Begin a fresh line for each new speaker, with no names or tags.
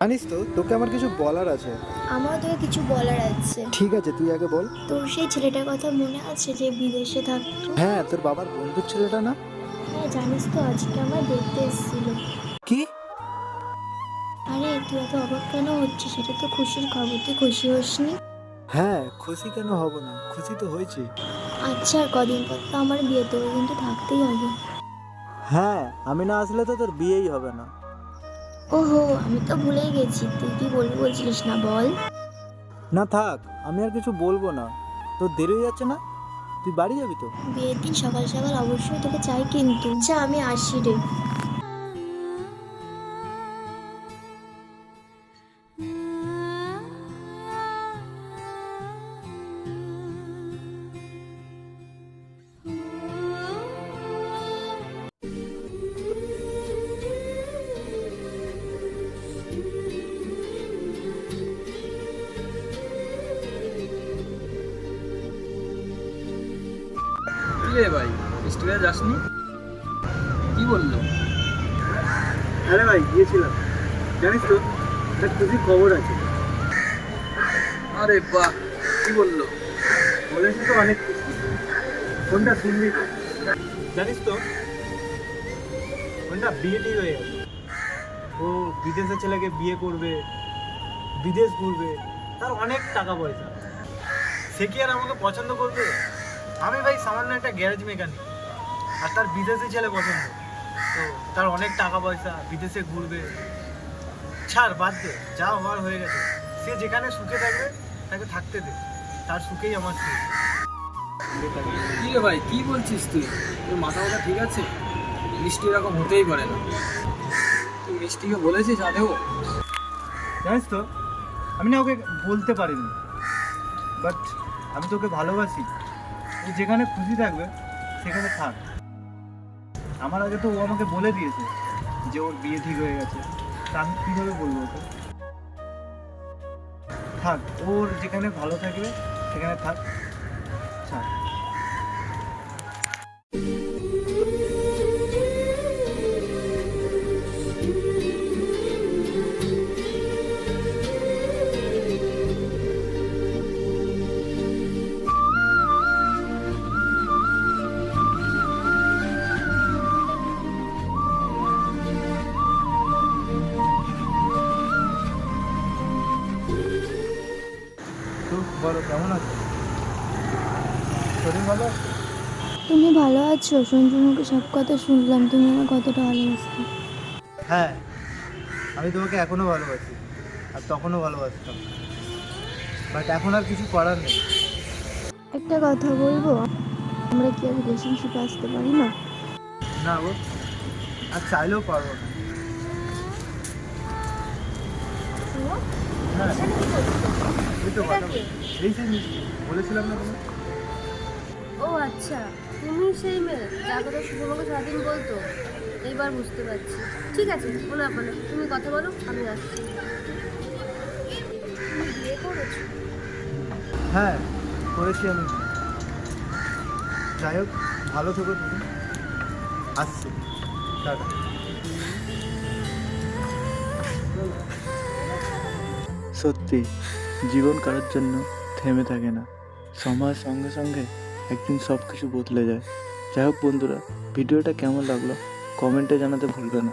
জানিস তো, তোকে আমার কিছু বলার আছে।
আমারও তোকে কিছু বলার আছে।
ঠিক আছে, তুই আগে বল।
তোর সেই ছেলেটার কথা মনে আছে যে বিদেশে থাকতো?
হ্যাঁ, তোর বাবার বন্ধুর ছেলেটা না?
হ্যাঁ, জানিস তো আজকে আমার দেখতে এসেছিল।
কি?
আরে তুই এত অবাক কেন হচ্ছিস? সেটা তো খুশির খবর, তুই খুশি হসনি?
হ্যাঁ, খুশি কেন হব না, খুশি তো হয়েছি।
আচ্ছা, আর কদিন পর তো আমার বিয়ে, তোর কিন্তু থাকতেই হবে।
হ্যাঁ, আমি না আসলে তো তোর বিয়েই হবে না।
ওহো, আমি তো ভুলেই গেছি, তুই কি বলবি বলছিলিস না, বল।
না থাক, আমি আর কিছু বলবো না। তোর দেরি হয়ে যাচ্ছে না? তুই বাড়ি যাবি তো?
বিয়ের দিন সকাল সকাল অবশ্যই তোকে চাই কিন্তু। আচ্ছা, আমি আসি রে।
কি রে ভাই, ফেস্টিভ্যালে যাসনি? কি বললো?
আরে ভাই, গিয়েছিলাম। জানিস তো, একটা খুশি খবর আছে।
আরে বাহ, কি বললো?
বলেছি তো অনেক খুশি। কোনটা শুনবি তো? জানিস তো, কোনটা বিয়ে ঠিক হয়ে গেছে। ও বিদেশের ছেলেকে বিয়ে করবে, বিদেশ ঘুরবে, তার অনেক টাকা পয়সা। সে কি আর আমাকে পছন্দ করবে? আমি ভাই সামান্য একটা গ্যারেজ মেকানিক, আর তার বিদেশি ছেলে পছন্দ। তো তার অনেক টাকা পয়সা, বিদেশে ঘুরবে। ছাড়, বাদ দে, যা হওয়ার হয়ে গেছে। সে যেখানে সুখে থাকবে তাকে থাকতে দে, তার সুখেই আমার সুখ।
কি রে ভাই, কি বলছিস তুই? তোর মাথা মাথা ঠিক আছে? মিষ্টি এরকম হতেই পারে না। তুই মিষ্টিকে বলেছিস আদেও?
জানিস তো, আমি না ওকে বলতে পারিনি, বাট আমি তোকে ভালোবাসি। ও যেখানে খুশি থাকবে সেখানে থাক। আমার আগে তো ও আমাকে বলে দিয়েছে যে ওর বিয়ে ঠিক হয়ে গেছে। তা আমি কীভাবে বলবো ওকে? থাক, ওর যেখানে ভালো থাকবে সেখানে থাক। ছাড়। তো বলো, কেমন আছো? শরীর ভালো আছে?
তুমি ভালো আছো? সঞ্জু মুখে সব কথা শুনলাম, তুমি আমার কতটা ভালোবাসতে।
হ্যাঁ, আমি তোমাকে এখনো ভালোবাসি, আর তখনও ভালোবাসতাম, বাট এখন আর কিছু করার নেই।
একটা কথা বলবো, আমরা কি আর রিলেশনশিপে আসতে পারি না?
না গো, আর চাইলেও পারবো না। হ্যাঁ, এই তো কথা এই যে মিষ্টি বলেছিলাম না তোমার।
ও আচ্ছা, তুমি সেই মেয়ে যার কথা শুভমাকে সারাদিন বলতো। এইবার বুঝতে পারছি। ঠিক আছে, কোনো ব্যাপার না, তুমি কথা বলো, আমি আসছি। তুমি বিয়ে করেছো?
হ্যাঁ, করেছি আমি। যাই হোক, ভালো থেকো তুমি। আসছি, টাটা। সত্যি, জীবন কারোর জন্য থেমে থাকে না। সময়ের সঙ্গে সঙ্গে একদিন সব কিছু বদলে যায়। যাই হোক বন্ধুরা, ভিডিওটা কেমন লাগলো কমেন্টে জানাতে ভুলবে না।